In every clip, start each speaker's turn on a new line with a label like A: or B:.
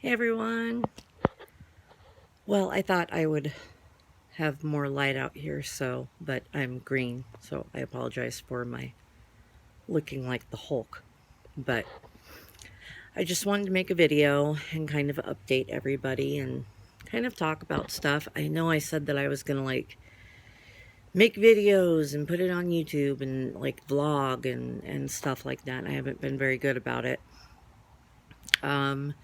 A: Hey everyone. Well, I thought I would have more light out here, but I'm green, so I apologize for my looking like the Hulk. But I just wanted to make a video and kind of update everybody and kind of talk about stuff. I know I said that I was gonna make videos and put it on YouTube and vlog and stuff like that. I haven't been very good about it. Um,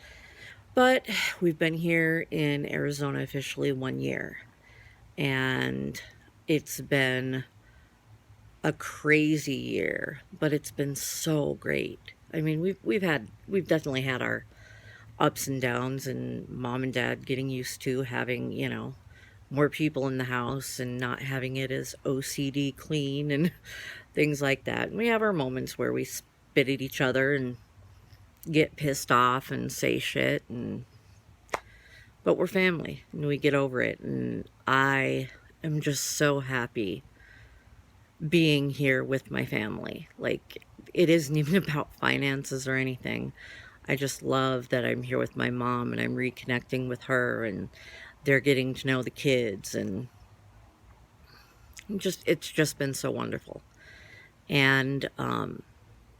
A: but we've been here in Arizona officially 1 year. And it's been a crazy year, but it's been so great. I mean, we've definitely had our ups and downs, and mom and dad getting used to having, more people in the house and not having it as OCD clean and things like that. And we have our moments where we spit at each other and get pissed off and say shit, and but we're family and we get over it. And I am just so happy being here with my family. It isn't even about finances or anything. I just love that I'm here with my mom and I'm reconnecting with her, and they're getting to know the kids, and it's just been so wonderful. And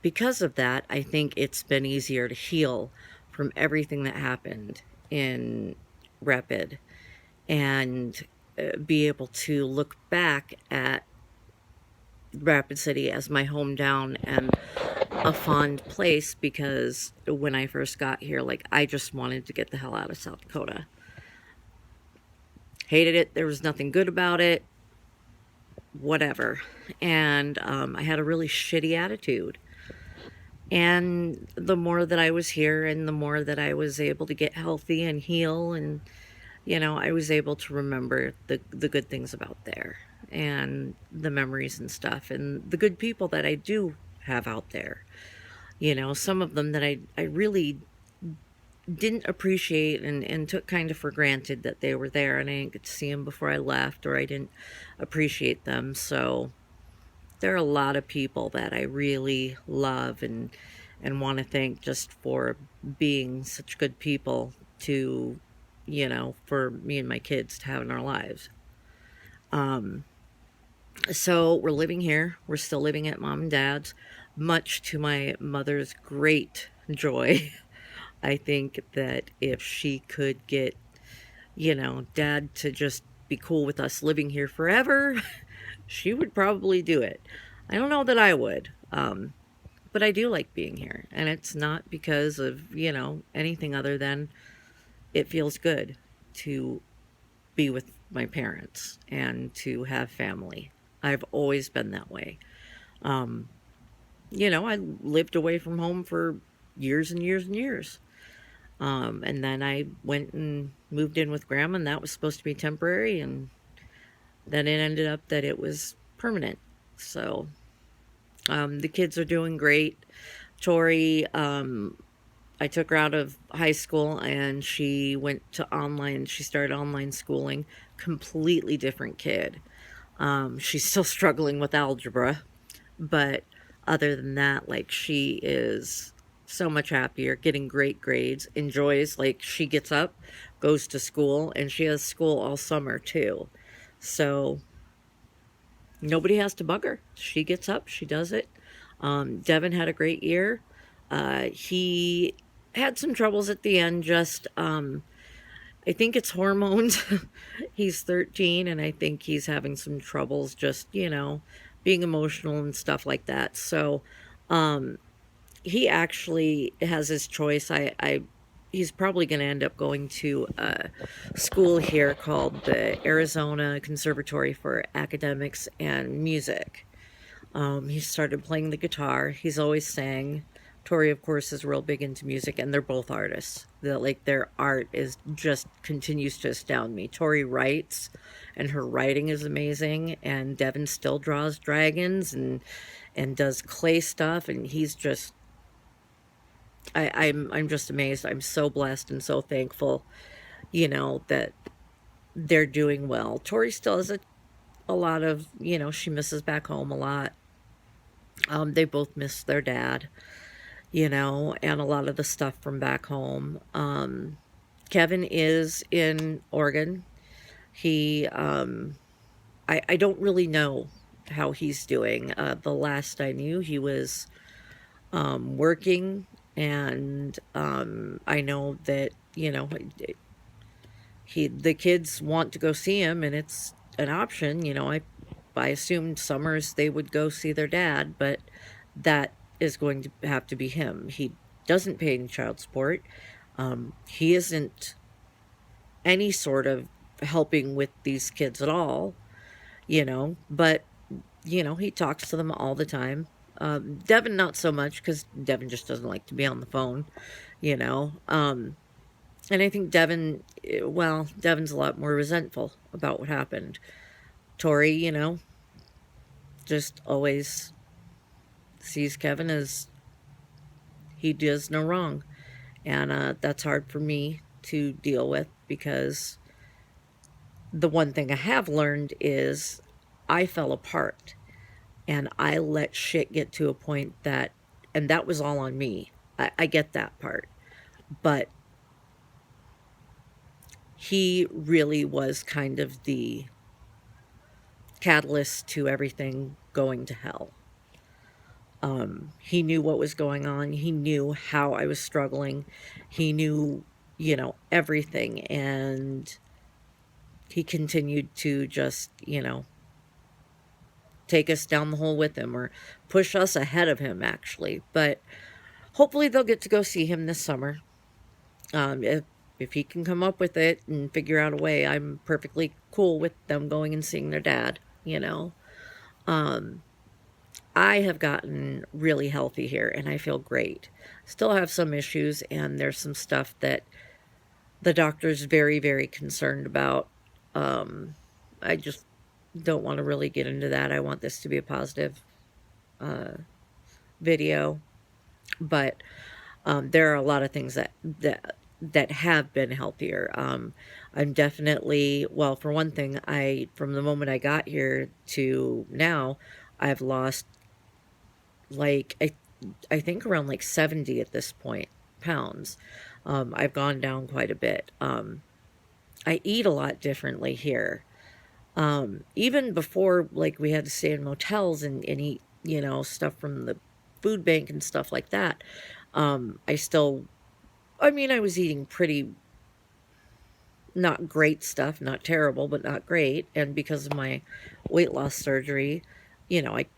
A: because of that, I think it's been easier to heal from everything that happened in Rapid, and be able to look back at Rapid City as my hometown and a fond place, because when I first got here, I just wanted to get the hell out of South Dakota. Hated it. There was nothing good about it. Whatever. And I had a really shitty attitude. And the more that I was here and the more that I was able to get healthy and heal, and I was able to remember the good things about there and the memories and stuff and the good people that I do have out there. Some of them that I really didn't appreciate and took kind of for granted that they were there, and I didn't get to see them before I left, or I didn't appreciate them. So there are a lot of people that I really love and want to thank just for being such good people to, for me and my kids to have in our lives. Um, so we're living here. We're still living at mom and dad's, much to my mother's great joy. I think that if she could get, dad to just be cool with us living here forever, she would probably do it. I don't know that I would. But I do like being here. And it's not because of, anything other than it feels good to be with my parents and to have family. I've always been that way. Um, I lived away from home for years and years and years. And then I went and moved in with grandma, and that was supposed to be temporary. And then it ended up that it was permanent. So the kids are doing great. Tori, I took her out of high school and she went to online. She started online schooling. Completely different kid. She's still struggling with algebra, but other than that, she is so much happier, getting great grades, enjoys, she gets up, goes to school, and she has school all summer too. So nobody has to bug her. She gets up, she does it. Devin had a great year. He had some troubles at the end, just, I think it's hormones. He's 13, and I think he's having some troubles just, being emotional and stuff like that. So, he actually has his choice. He's probably going to end up going to a school here called the Arizona Conservatory for Academics and Music. He started playing the guitar. He's always sang. Tori, of course, is real big into music, and they're both artists. Their art is just continues to astound me. Tori writes, and her writing is amazing. And Devin still draws dragons and does clay stuff, and he's just I'm just amazed. I'm so blessed and so thankful, that they're doing well. Tori still has a lot of, she misses back home a lot. They both miss their dad, and a lot of the stuff from back home. Kevin is in Oregon. He, I don't really know how he's doing. The last I knew, he was working, and I know that, the kids want to go see him, and it's an option. I assumed summers they would go see their dad, but that is going to have to be him. He doesn't pay any child support. He isn't any sort of helping with these kids at all, but he talks to them all the time. Devin, not so much, because Devin just doesn't like to be on the phone, you know. And I think Devin's a lot more resentful about what happened. Tori, just always sees Kevin as he does no wrong. And that's hard for me to deal with, because the one thing I have learned is I fell apart, and I let shit get to a point and that was all on me. I get that part. But he really was kind of the catalyst to everything going to hell. He knew what was going on. He knew how I was struggling. He knew, everything. And he continued to just, take us down the hole with him, or push us ahead of him, actually. But hopefully they'll get to go see him this summer. If he can come up with it and figure out a way, I'm perfectly cool with them going and seeing their dad, I have gotten really healthy here, and I feel great. Still have some issues, and there's some stuff that the doctor's very, very concerned about. I just don't want to really get into that. I want this to be a positive video, but there are a lot of things that have been healthier. I'm definitely, well, for one thing, from the moment I got here to now, I've lost I think around 70 at this point pounds. I've gone down quite a bit. I eat a lot differently here. Even before, we had to stay in motels and eat, stuff from the food bank and stuff like that. I was eating pretty not great stuff, not terrible, but not great. And because of my weight loss surgery,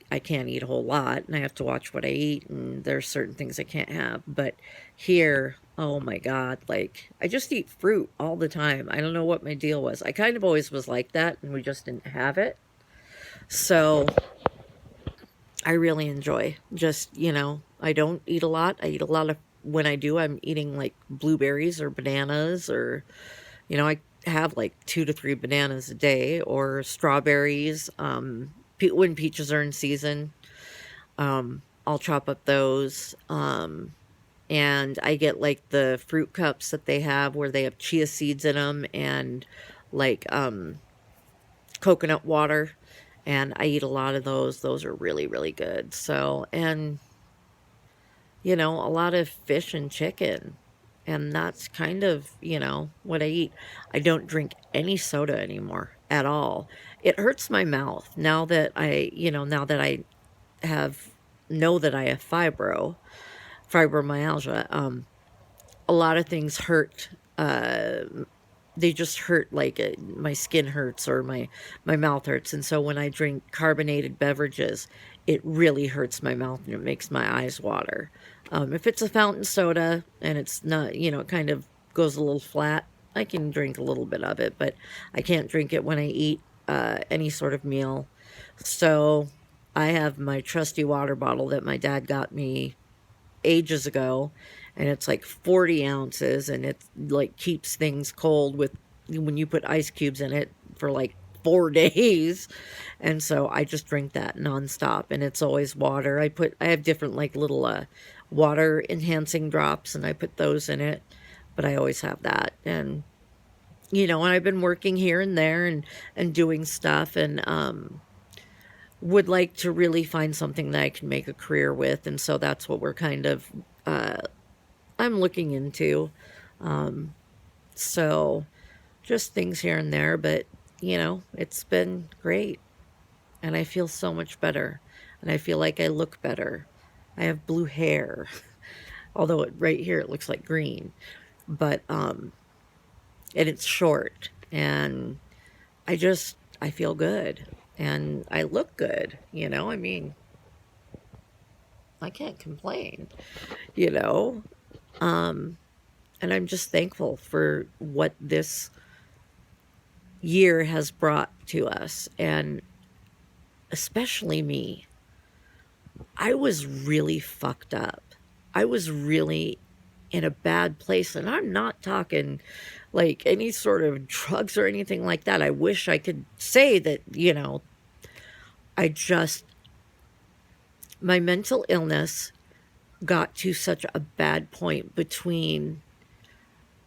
A: I can't eat a whole lot, and I have to watch what I eat, and there's certain things I can't have. But here, oh my God, I just eat fruit all the time. I don't know what my deal was. I kind of always was like that, and we just didn't have it. So I really enjoy just, I don't eat a lot. I eat a lot of, when I do, I'm eating blueberries or bananas, or, I have 2 to 3 bananas a day, or strawberries. When peaches are in season, I'll chop up those. And I get the fruit cups that they have, where they have chia seeds in them, and coconut water. And I eat a lot of those. Those are really, really good. So, and, a lot of fish and chicken. And that's kind of, what I eat. I don't drink any soda anymore at all. It hurts my mouth now that I know that I have fibromyalgia. A lot of things hurt. They just hurt, my skin hurts, or my mouth hurts. And so when I drink carbonated beverages, it really hurts my mouth, and it makes my eyes water. If it's a fountain soda and it's not, it kind of goes a little flat, I can drink a little bit of it, but I can't drink it when I eat any sort of meal. So I have my trusty water bottle that my dad got me ages ago, and it's 40 ounces, and it keeps things cold when you put ice cubes in it for 4 days. And so I just drink that nonstop, and it's always water. I have different little water enhancing drops, and I put those in it, but I always have that. And and I've been working here and there, and doing stuff, and would like to really find something that I can make a career with. And so that's what we're kind of I'm looking into. So just things here and there, but it's been great. And I feel so much better. And I feel like I look better. I have blue hair, although right here it looks like green. But and it's short, and I feel good, and I look good. I mean, I can't complain. You know, um, and I'm just thankful for what this year has brought to us, and especially me. I was really fucked up. I was really in a bad place, and I'm not talking like any sort of drugs or anything like that. I wish I could say that, I just, my mental illness got to such a bad point between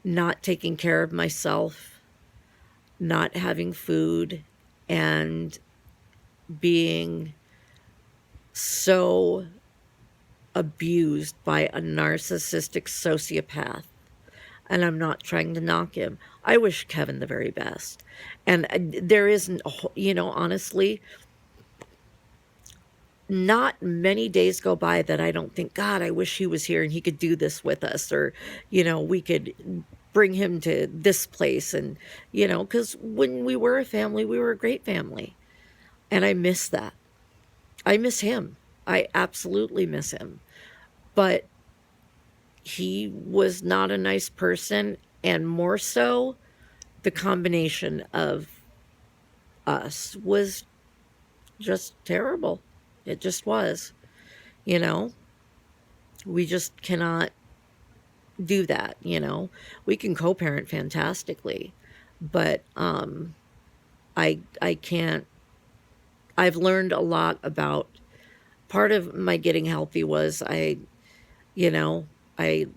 A: not taking care of myself, not having food, and being so abused by a narcissistic sociopath. And I'm not trying to knock him. I wish Kevin the very best. And there isn't, honestly, not many days go by that I don't think, God, I wish he was here and he could do this with us, or, we could bring him to this place. And, because when we were a family, we were a great family. And I miss that. I miss him. I absolutely miss him. But he was not a nice person, and more so, the combination of us was just terrible. It just was. You know, we just cannot do that. We can co-parent fantastically, but I can't. I've learned a lot about. Part of my getting healthy was you know, I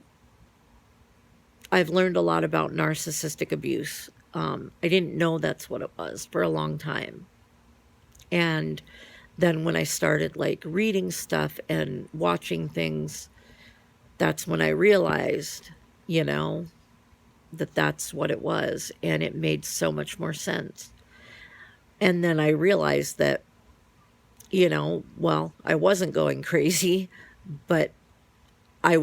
A: I've learned a lot about narcissistic abuse. I didn't know that's what it was for a long time. And then when I started like reading stuff and watching things, that's when I realized, you know, that that's what it was. And it made so much more sense. And then I realized that, well, I wasn't going crazy, but I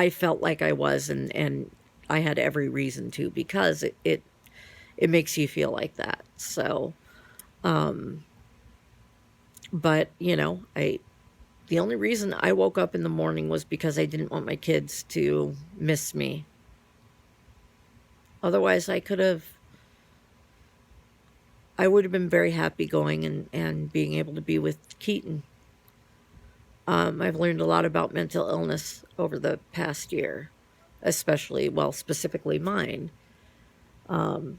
A: felt like I was, and I had every reason to, because it makes you feel like that. So, but the only reason I woke up in the morning was because I didn't want my kids to miss me. Otherwise, I would have been very happy going and being able to be with Keaton. I've learned a lot about mental illness over the past year, especially, well, specifically mine. I'm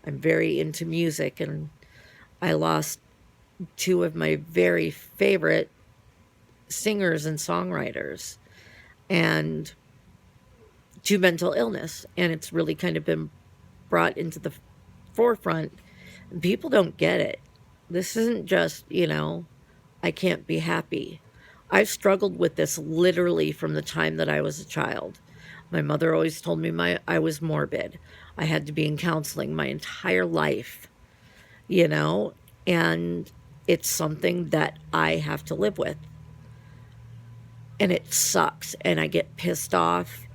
A: very into music, and I lost two of my very favorite singers and songwriters, and to mental illness. And it's really kind of been brought into the forefront. People don't get it. This isn't just, I can't be happy. I've struggled with this literally from the time that I was a child. My mother always told me I was morbid. I had to be in counseling my entire life, and it's something that I have to live with. And it sucks, and I get pissed off,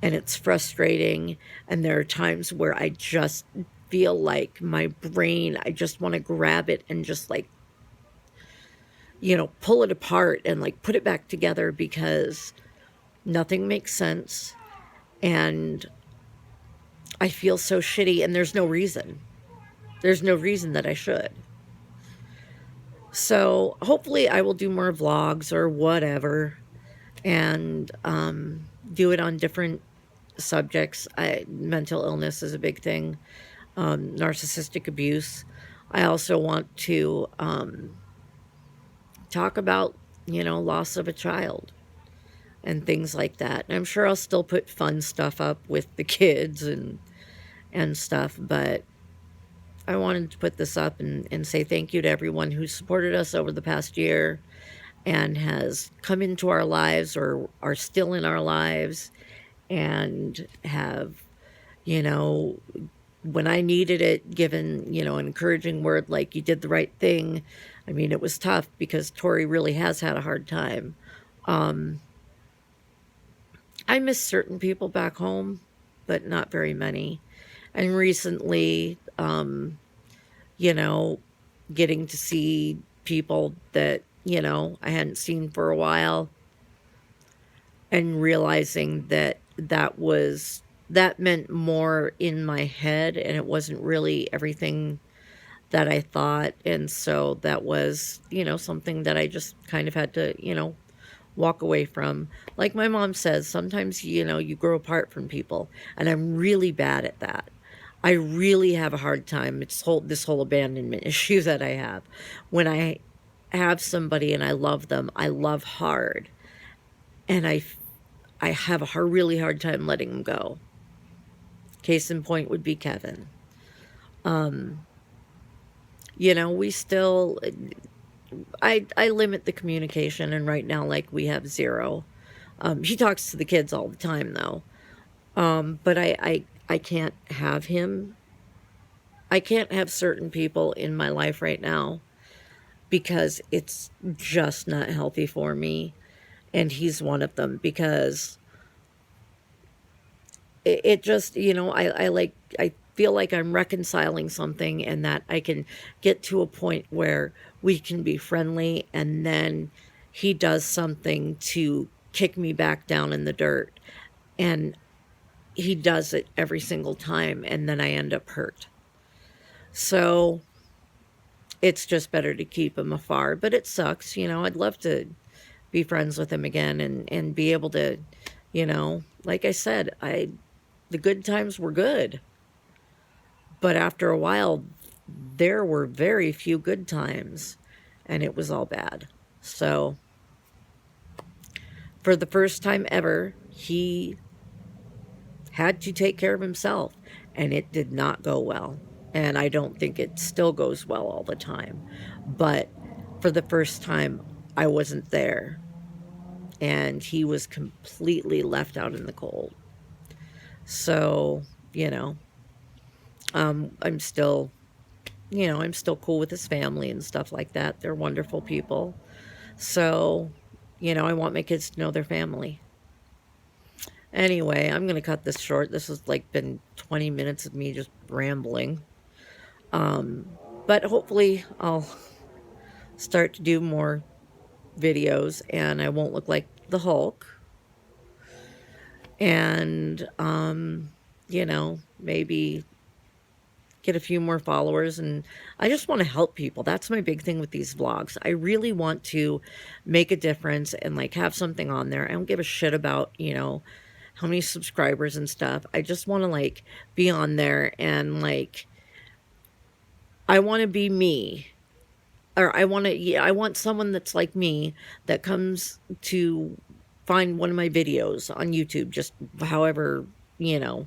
A: and it's frustrating, and there are times where I just feel like my brain, I just want to grab it and just like, pull it apart and like put it back together, because nothing makes sense. And I feel so shitty, and there's no reason. There's no reason that I should. So hopefully I will do more vlogs or whatever, and do it on different subjects. Mental illness is a big thing. Narcissistic abuse. I also want to talk about, loss of a child and things like that. And I'm sure I'll still put fun stuff up with the kids and stuff, but I wanted to put this up and say thank you to everyone who supported us over the past year and has come into our lives or are still in our lives, and have, you know, when I needed it, given, an encouraging word like you did the right thing. I mean, it was tough because Tori really has had a hard time. Um, I miss certain people back home, but not very many. And recently, you know, getting to see people that, I hadn't seen for a while, and realizing that that meant more in my head and it wasn't really everything that I thought. And so that was, something that I just kind of had to, walk away from. Like my mom says, sometimes, you grow apart from people, and I'm really bad at that. I really have a hard time. It's this whole abandonment issue that I have. When I have somebody and I love them, I love hard, and I have a really hard time letting them go. Case in point would be Kevin. Um, we still, I limit the communication, and right now, like, we have zero. He talks to the kids all the time, though. But I can't have him. I can't have certain people in my life right now because it's just not healthy for me. And he's one of them because it just, I feel like I'm reconciling something, and that I can get to a point where we can be friendly, and then he does something to kick me back down in the dirt. And he does it every single time, and then I end up hurt. So it's just better to keep him afar. But it sucks, I'd love to be friends with him again, and be able to, like I said, the good times were good. But after a while, there were very few good times, and it was all bad. So for the first time ever, he had to take care of himself, and it did not go well. And I don't think it still goes well all the time. But for the first time, I wasn't there, and he was completely left out in the cold. So, I'm still, I'm still cool with his family and stuff like that. They're wonderful people. So, I want my kids to know their family. Anyway, I'm going to cut this short. This has like been 20 minutes of me just rambling. Um, but hopefully I'll start to do more videos, and I won't look like the Hulk. And, maybe get a few more followers. And I just want to help people. That's my big thing with these vlogs. I really want to make a difference and like have something on there. I don't give a shit about, how many subscribers and stuff. I just want to like be on there, and like I want to be me. Or I want to, yeah, I want someone that's like me that comes to find one of my videos on YouTube, just however, you know,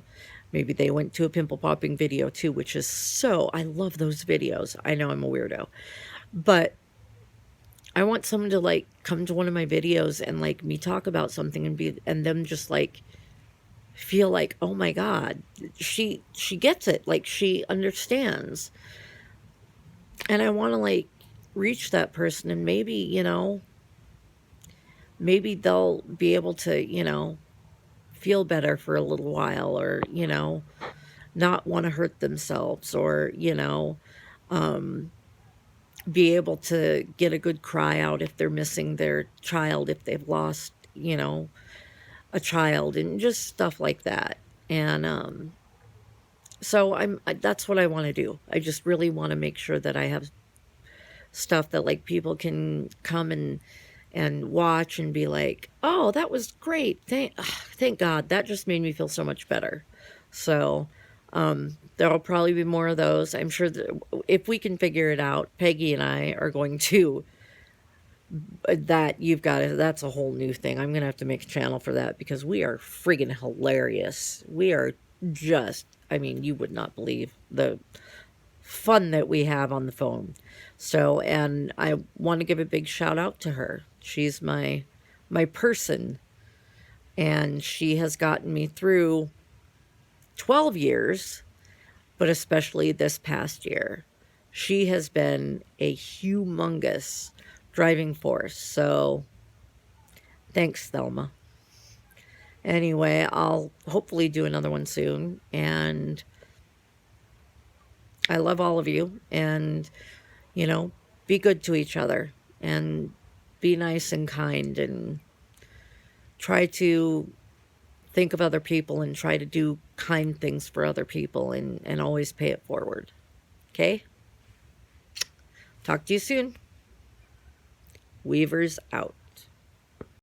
A: maybe they went to a pimple popping video too, which is I love those videos. I know I'm a weirdo, but I want someone to like come to one of my videos and like me talk about something, and them just like feel like, oh my God, she gets it. Like she understands. And I want to like reach that person, and maybe, maybe they'll be able to, feel better for a little while, or, not want to hurt themselves, or, um, be able to get a good cry out if they're missing their child, if they've lost, a child, and just stuff like that. And so that's what I want to do. I just really want to make sure that I have stuff that like people can come and watch and be like, oh, that was great, thank God, that just made me feel so much better. So there'll probably be more of those. I'm sure that if we can figure it out, Peggy and I are going to, that's a whole new thing. I'm gonna have to make a channel for that, because we are friggin' hilarious. We are just, I mean, you would not believe the fun that we have on the phone. So, and I want to give a big shout out to her. She's my person And she has gotten me through 12 years, but especially this past year. She has been a humongous driving force. So thanks, Thelma. Anyway, I'll hopefully do another one soon. And I love all of you. And, you know, be good to each other and be nice and kind and try to think of other people and try to do kind things for other people and always pay it forward. Okay? Talk to you soon. Weavers out.